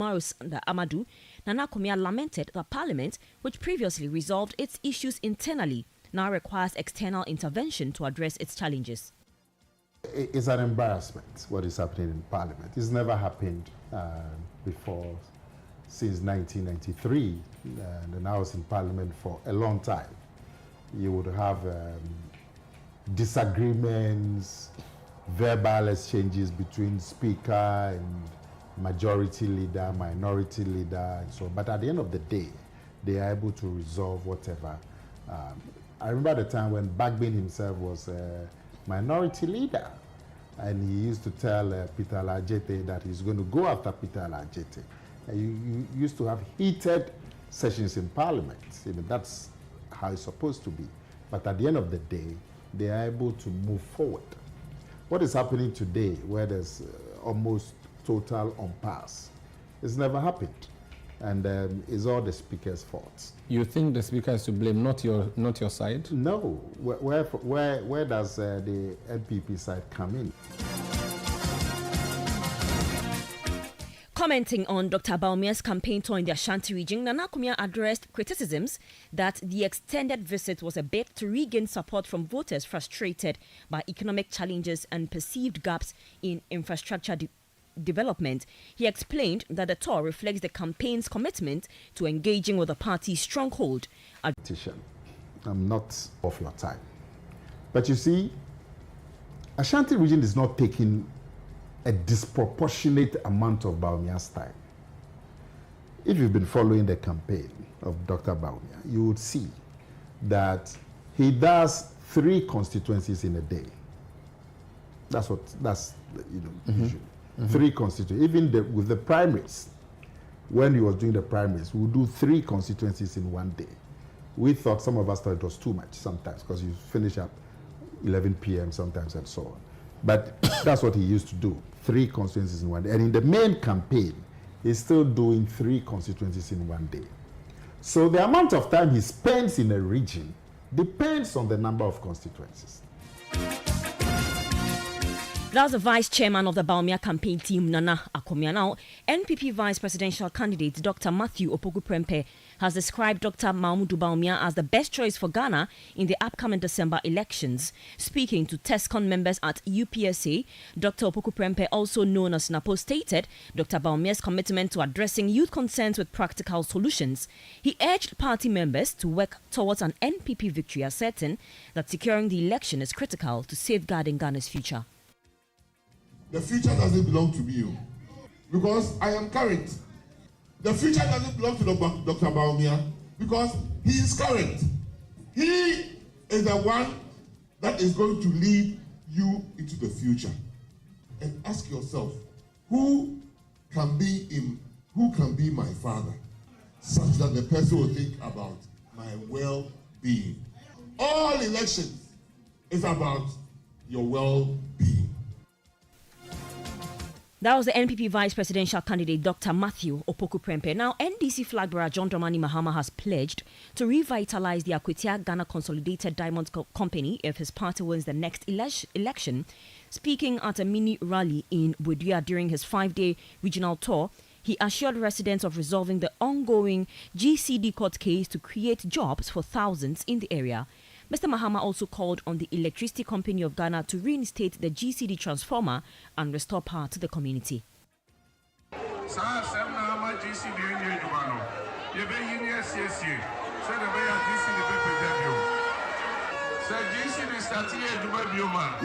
Marus Amadou, Nana Komia lamented that Parliament, which previously resolved its issues internally, now requires external intervention to address its challenges. It's an embarrassment what is happening in Parliament. It's never happened before since 1993, and I was in Parliament for a long time. You would have disagreements, verbal exchanges between speaker and majority leader, minority leader, and so on. But at the end of the day, they are able to resolve whatever. I remember the time when Bagbin himself was minority leader, and he used to tell Peter Alajete that he's going to go after Peter Alajete. You used to have heated sessions in Parliament. That's how it's supposed to be. But at the end of the day, they are able to move forward. What is happening today, where there's almost total impasse, it's never happened, and it's all the speaker's fault. You think the speaker is to blame, not your side? No. Where does the NPP side come in? Commenting on Dr. Bawumia's campaign tour in the Ashanti region, Nana Kumia addressed criticisms that the extended visit was a bid to regain support from voters frustrated by economic challenges and perceived gaps in infrastructure development. He explained that the tour reflects the campaign's commitment to engaging with the party's stronghold. I'm not off your time. But you see, Ashanti region is not taking a disproportionate amount of Bawumia's time. If you've been following the campaign of Dr. Bawumia, you would see that he does 3 constituencies in a day. That's usual. 3 constituencies. Even with the primaries, when he was doing the primaries, we would do 3 constituencies in one day. Some of us thought it was too much sometimes, because you finish at 11 p.m. sometimes and so on. But that's what he used to do, 3 constituencies in one day. And in the main campaign, he's still doing 3 constituencies in one day. So the amount of time he spends in a region depends on the number of constituencies. That was the vice chairman of the Bawumia campaign team, Nana Akomia. Now, NPP vice presidential candidate Dr. Matthew Opoku Prempeh has described Dr. Mahamudu Bawumia as the best choice for Ghana in the upcoming December elections. Speaking to TESCON members at UPSA, Dr. Opoku Prempeh, also known as NAPO, stated Dr. Bawumia's commitment to addressing youth concerns with practical solutions. He urged party members to work towards an NPP victory, asserting that securing the election is critical to safeguarding Ghana's future. The future doesn't belong to me, because I am current. The future doesn't belong to Dr. Bawumia, because he is current. He is the one that is going to lead you into the future. And ask yourself, who can be my father, such that the person will think about my well-being. All elections is about your well-being. That was the NPP vice presidential candidate Dr. Matthew Opoku Prempeh. Now, NDC flag bearer John Dramani Mahama has pledged to revitalize the Akwatia Ghana Consolidated Diamond Company if his party wins the next election. Speaking at a mini rally in Buedua during his 5-day regional tour, he assured residents of resolving the ongoing GCD court case to create jobs for thousands in the area. Mr. Mahama also called on the Electricity Company of Ghana to reinstate the GCD transformer and restore power to the community.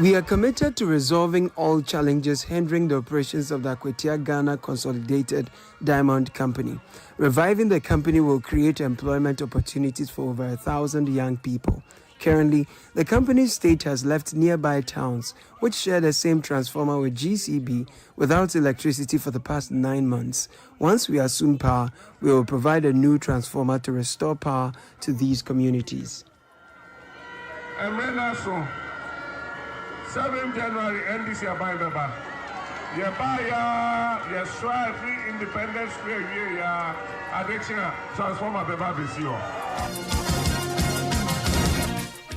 We are committed to resolving all challenges hindering the operations of the Akwatia Ghana Consolidated Diamond Company. Reviving the company will create employment opportunities for over 1,000 young people. Currently, the company's state has left nearby towns, which share the same transformer with GCB, without electricity for the past 9 months. Once we assume power, we will provide a new transformer to restore power to these communities. 7 January, NDC abai beba. Ye strive free independence square ya addiction transformer beba bisio.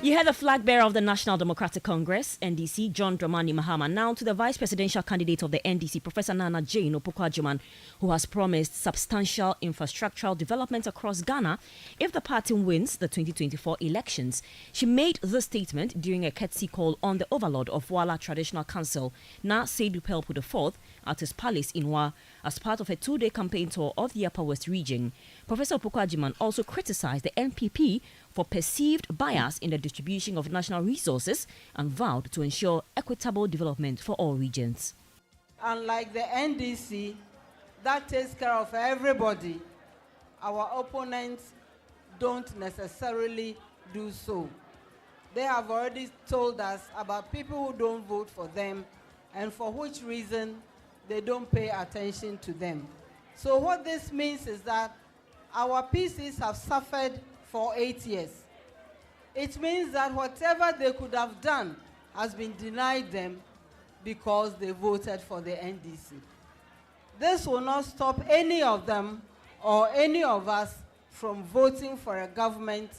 You heard the flag bearer of the National Democratic Congress, NDC, John Dramani Mahama. Now to the vice presidential candidate of the NDC, Professor Nana Jane Opoku-Agyeman, who has promised substantial infrastructural development across Ghana if the party wins the 2024 elections. She made this statement during a courtesy call on the overlord of Wala Traditional Council, Na Seydou Pelpu IV, at his palace in Wa as part of a 2-day campaign tour of the Upper West region. Professor Opoku-Agyeman also criticized the NPP for perceived bias in the distribution of national resources and vowed to ensure equitable development for all regions. Unlike the NDC, that takes care of everybody, our opponents don't necessarily do so. They have already told us about people who don't vote for them and for which reason they don't pay attention to them. So what this means is that our PCs have suffered for 8 years. It means that whatever they could have done has been denied them because they voted for the NDC. This will not stop any of them or any of us from voting for a government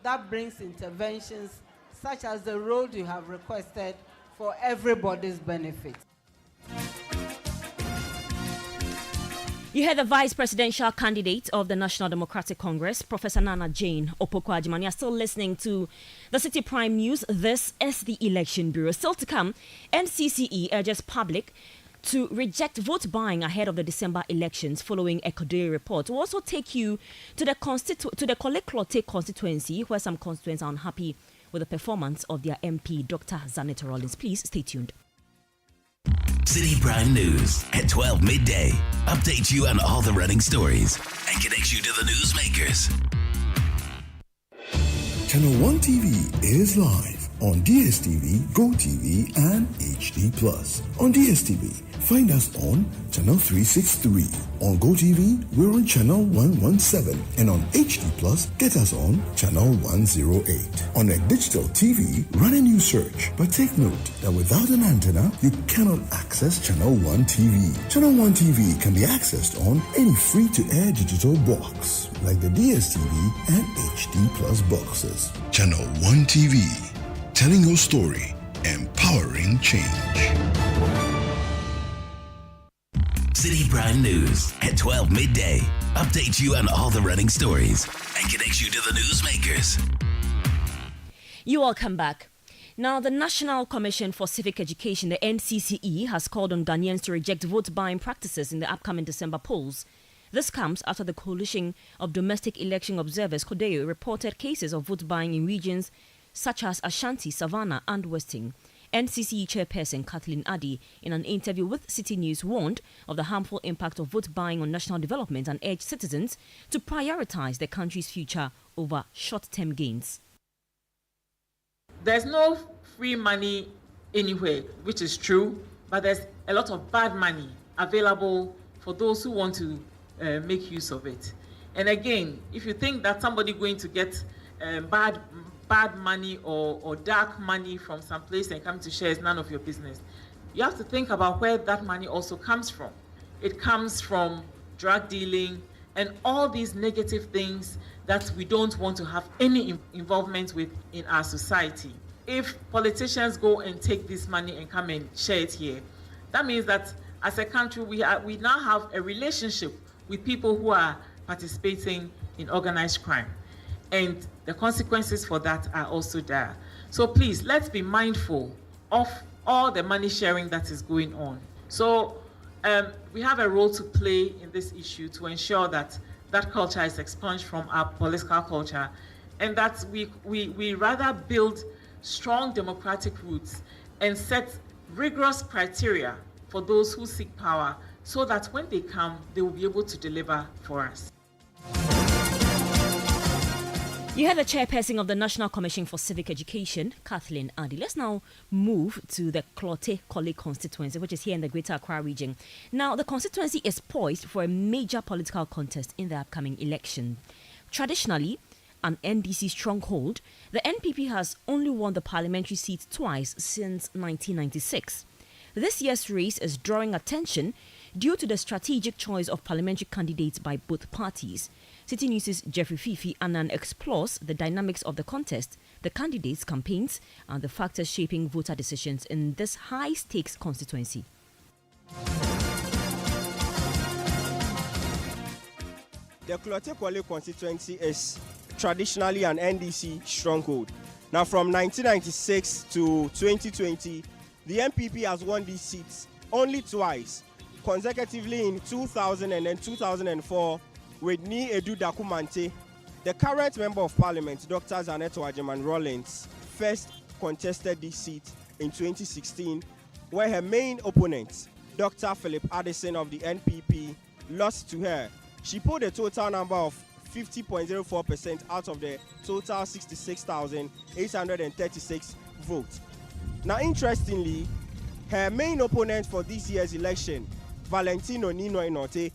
that brings interventions such as the road you have requested for everybody's benefit. You heard the vice presidential candidate of the National Democratic Congress, Professor Nana Jane Opoku-Agyeman. You're still listening to the Citi Prime News. This is the Election Bureau. Still to come, NCCE urges public to reject vote buying ahead of the December elections following a Koduri report. We'll also take you to the Korle-Klottey constituency, where some constituents are unhappy with the performance of their MP, Dr. Zanet Rollins. Please stay tuned. Citi Prime News at 12 midday. Update you on all the running stories and connect you to the newsmakers. Channel 1 TV is live on DSTV, GoTV, and HD+. On DSTV, find us on Channel 363. On GoTV, we're on Channel 117. And on HD+, get us on Channel 108. On a digital TV, run a new search. But take note that without an antenna, you cannot access Channel 1 TV. Channel 1 TV can be accessed on any free-to-air digital box, like the DSTV and HD+ boxes. Channel 1 TV, telling your story, empowering change. Citi Prime News at 12 midday. Update you on all the running stories and connect you to the newsmakers. You all come back. Now, the National Commission for Civic Education, the NCCE, has called on Ghanaians to reject vote-buying practices in the upcoming December polls. This comes after the Coalition of Domestic Election Observers, CODEO, reported cases of vote-buying in regions such as Ashanti, Savannah and Western. NCCE chairperson Kathleen Addy, in an interview with Citi News, warned of the harmful impact of vote buying on national development and urged citizens to prioritize the country's future over short-term gains. There's no free money anywhere, which is true, but there's a lot of bad money available for those who want to make use of it. And again, if you think that somebody going to get bad money or dark money from some place and come to share is none of your business. You have to think about where that money also comes from. It comes from drug dealing and all these negative things that we don't want to have any involvement with in our society. If politicians go and take this money and come and share it here, that means that as a country we now have a relationship with people who are participating in organized crime. And the consequences for that are also there. So please, let's be mindful of all the money sharing that is going on. So we have a role to play in this issue to ensure that that culture is expunged from our political culture and that we rather build strong democratic roots and set rigorous criteria for those who seek power so that when they come, they will be able to deliver for us. You heard the chairperson of the National Commission for Civic Education, Kathleen Addy. Let's now move to the Klottey constituency, which is here in the Greater Accra region. Now, the constituency is poised for a major political contest in the upcoming election. Traditionally, an NDC stronghold, the NPP has only won the parliamentary seat twice since 1996. This year's race is drawing attention due to the strategic choice of parliamentary candidates by both parties. City News' Jeffrey Fifi Annan explores the dynamics of the contest, the candidates' campaigns, and the factors shaping voter decisions in this high-stakes constituency. The Klote-Kwale constituency is traditionally an NDC stronghold. Now, from 1996 to 2020, the MPP has won these seats only twice, consecutively in 2000 and then 2004 with Ni Edu Dakumante. The current Member of Parliament, Dr. Zaneto Agyemang-Rawlings, first contested this seat in 2016, where her main opponent, Dr. Philip Addison of the NPP, lost to her. She pulled a total number of 50.04% out of the total 66,836 votes. Now, interestingly, her main opponent for this year's election, Valentino Nino Inote,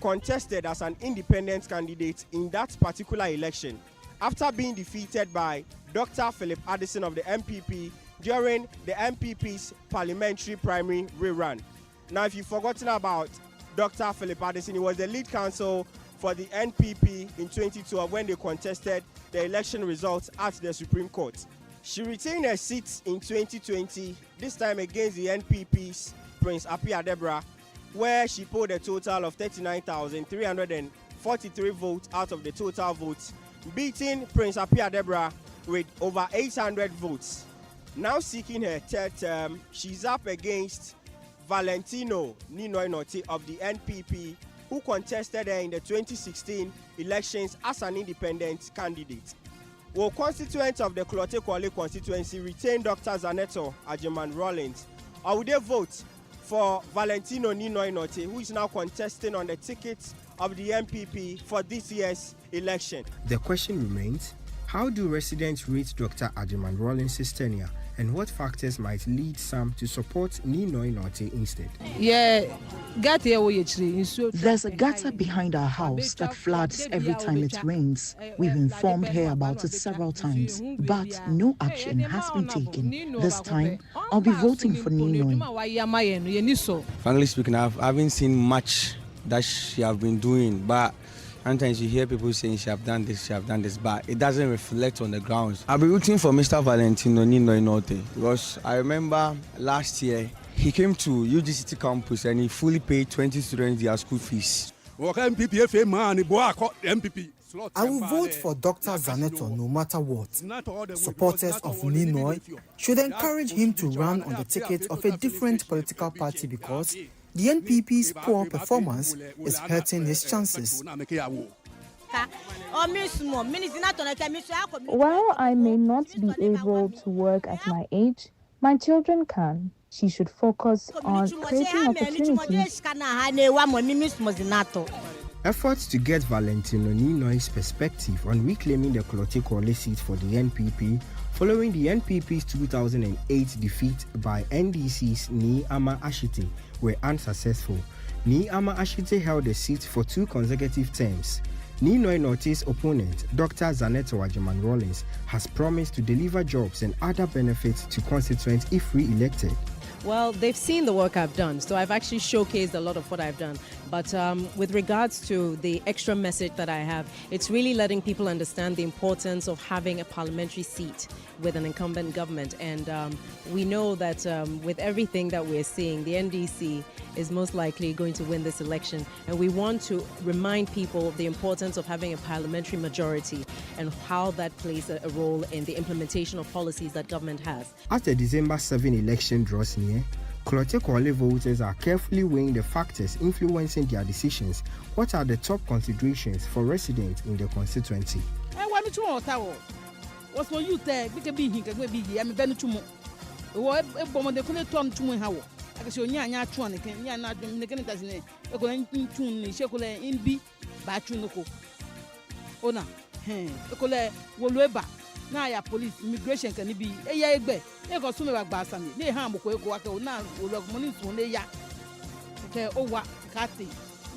contested as an independent candidate in that particular election after being defeated by Dr. Philip Addison of the MPP during the MPP's parliamentary primary rerun. Now, if you've forgotten about Dr. Philip Addison, he was the lead counsel for the NPP in 2012 when they contested the election results at the Supreme Court. She retained her seat in 2020, this time against the NPP's Prince Appiah Deborah, where she polled a total of 39,343 votes out of the total votes, beating Prince Appiah Deborah with over 800 votes. Now seeking her third term, she's up against Valentino Nino Inote of the NPP, who contested her in the 2016 elections as an independent candidate. Well, constituents of the Klote-Kwale constituency retain Dr. Zaneto Agyemang-Rawlings. Or would they vote for Valentino Nino Inote, who is now contesting on the ticket of the MPP for this year's election? The question remains, how do residents rate Dr. Agyemang-Rawlings' tenure, and what factors might lead some to support Nino Inote instead? There's a gutter behind our house that floods every time it rains. We've informed her about it several times, but no action has been taken. This time, I'll be voting for Nino. Frankly speaking, I haven't seen much that she have been doing, but sometimes you hear people saying she have done this, but it doesn't reflect on the grounds. I'll be rooting for Mr. Valentino Nino Inote because I remember last year he came to UGCT campus and he fully paid 20 students their school fees. I will vote for Dr. Zaneto no matter what. Supporters of Ninoy should encourage him to run on the ticket of a different political party because the NPP's poor performance is hurting his chances. While I may not be able to work at my age, my children can. She should focus on creating opportunities. Efforts to get Valentino Ninoy's perspective on reclaiming the Klote-Kwale seat for the NPP following the NPP's 2008 defeat by NDC's Ni Ama Ashite were unsuccessful. Ni Ama Ashite held the seat for 2 consecutive terms. Nino Inote's opponent, Dr. Zaneto Agyemang-Rawlings, has promised to deliver jobs and other benefits to constituents if re-elected. Well, they've seen the work I've done, so I've actually showcased a lot of what I've done. But with regards to the extra message that I have, it's really letting people understand the importance of having a parliamentary seat with an incumbent government. And we know that with everything that we're seeing, the NDC is most likely going to win this election. And we want to remind people of the importance of having a parliamentary majority and how that plays a role in the implementation of policies that government has. As the December 7 election draws near, Klote-Kwale voters are carefully weighing the factors influencing their decisions. What are the top considerations for residents in the constituency? na ya police immigration kan bi e ya egbe e ko sume bagba asami ne ha mo ko e ko wa ke o na o lo mo ni sun le ya ke o wa ka te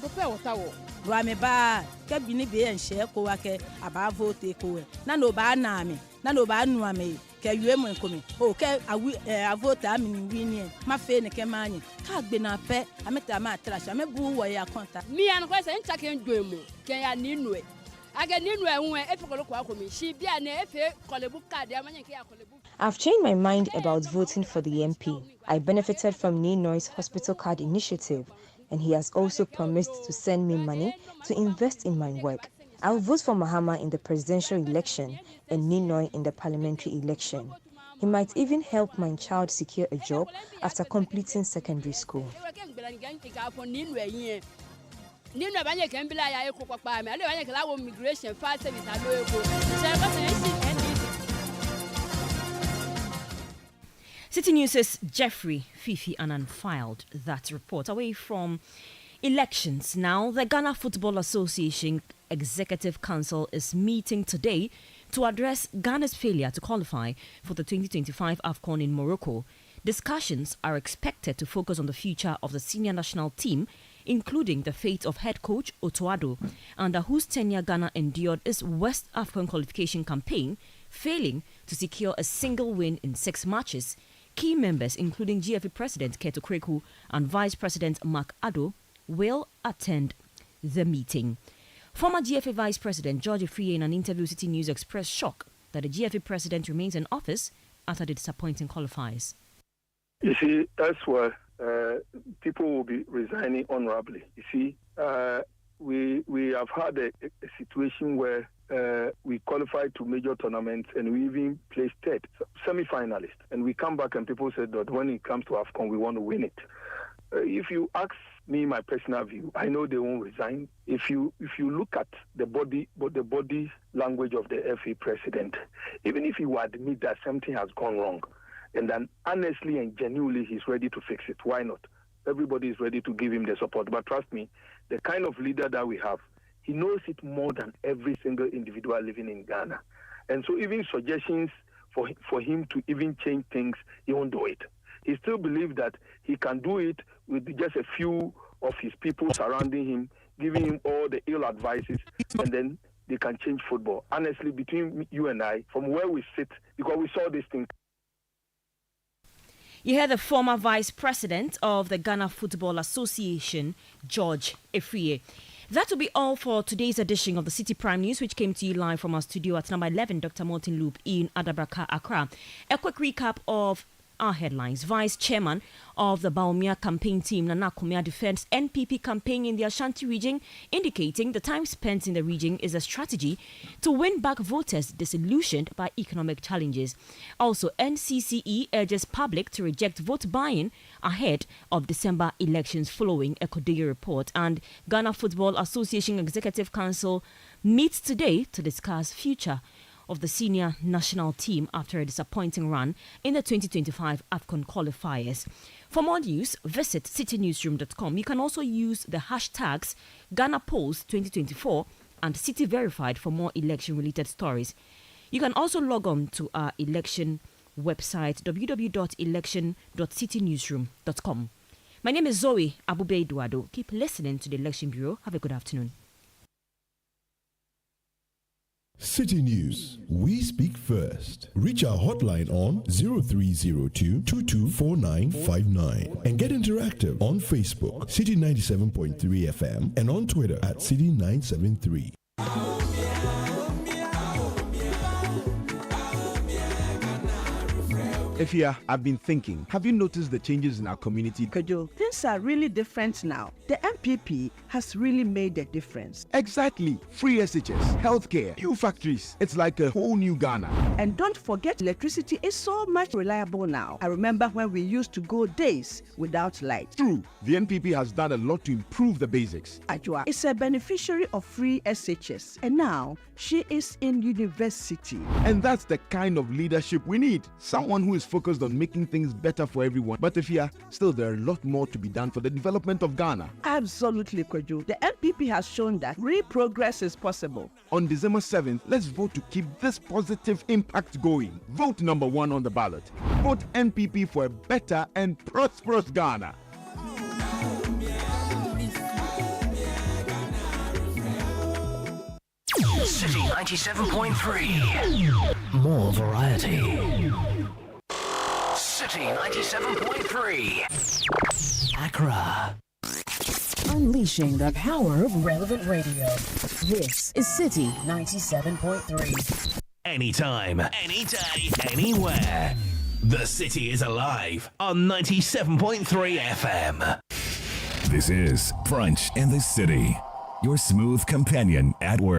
go pe wota wo wa me ba ke bi ni be en she ko wa ke aba vote ko we na no ba na mi na no ba nu ame ke yue mo nkomi o ke awi avota mi wini ma fe ne ke manye ka gbe na pe ameta ma trash amebu wo ya konta mi an ko se ncha ke ndwemu ke ya ninue aga ninue hu e fikolo kwa komi shi bia na efe kolebu card amanye ke ya kolebu. I've changed my mind about voting for the MP. I benefited from Ninoy's hospital card initiative, and he has also promised to send me money to invest in my work. I will vote for Mahama in the presidential election and Ninoy in the parliamentary election. He might even help my child secure a job after completing secondary school. City News' Jeffrey Fifi Annan filed that report. Away from elections now, the Ghana Football Association Executive Council is meeting today to address Ghana's failure to qualify for the 2025 AFCON in Morocco. Discussions are expected to focus on the future of the senior national team, including the fate of head coach Otuado, under whose tenure Ghana endured its West African qualification campaign, failing to secure a single win in 6 matches. Key members, including GFA President Keto Kreku and Vice President Mark Addo, will attend the meeting. Former GFA Vice President George Afriye, in an interview with City News, expressed shock that the GFA President remains in office after the disappointing qualifiers. You see, that's why people will be resigning honorably. You see, we have had a situation where we qualified to major tournaments and we even placed third, semi-finalist. And we come back and people said that when it comes to AFCON, we want to win it. If you ask me my personal view, I know they won't resign. If you look at the body language of the FA president, even if he would admit that something has gone wrong, and then honestly and genuinely he's ready to fix it, why not? Everybody is ready to give him the support. But trust me, the kind of leader that we have, he knows it more than every single individual living in Ghana. And so even suggestions for him to even change things, he won't do it. He still believes that he can do it with just a few of his people surrounding him, giving him all the ill advices, and then they can change football. Honestly, between you and I, from where we sit, because we saw this thing. You hear the former Vice President of the Ghana Football Association, George Afriye. That will be all for today's edition of the Citi Prime News, which came to you live from our studio at number 11, Dr. Martin Loop in Adabraka, Accra. A quick recap of our headlines. Vice Chairman of the Baumia campaign team, Nana Kumia, defends NPP campaign in the Ashanti region, indicating the time spent in the region is a strategy to win back voters disillusioned by economic challenges. Also, NCCE urges public to reject vote buying ahead of December elections following a Kodeye report. And Ghana Football Association Executive Council meets today to discuss future of the senior national team after a disappointing run in the 2025 AFCON qualifiers. For more news, visit citynewsroom.com. You can also use the hashtags Ghana Polls 2024 and City Verified for more election-related stories. You can also log on to our election website, www.election.citynewsroom.com. My name is Zoe Abube Eduardo. Keep listening to the Election Bureau. Have a good afternoon. City News. We speak first. Reach our hotline on 0302 224959 and get interactive on Facebook, City 97.3 FM, and on Twitter at City 973. Efia, I've been thinking, have you noticed the changes in our community? Kojo, things are really different now. The MPP has really made a difference. Exactly. Free SHS, healthcare, new factories. It's like a whole new Ghana. And don't forget, electricity is so much reliable now. I remember when we used to go days without light. True. The NPP has done a lot to improve the basics. Ajua is a beneficiary of free SHS, and now she is in university. And that's the kind of leadership we need. Someone who is focused on making things better for everyone. But Efia, still there are a lot more to be done for the development of Ghana. Absolutely, Kojo. The MPP has shown that real progress is possible. On December 7th, let's vote to keep this positive impact going. Vote number 1 on the ballot. Vote NPP for a better and prosperous Ghana. City 97.3. More variety. City 97.3. Accra. Unleashing the power of relevant radio. This is City 97.3. Anytime, any day, anywhere. The city is alive on 97.3 FM. This is Brunch in the City, your smooth companion at work.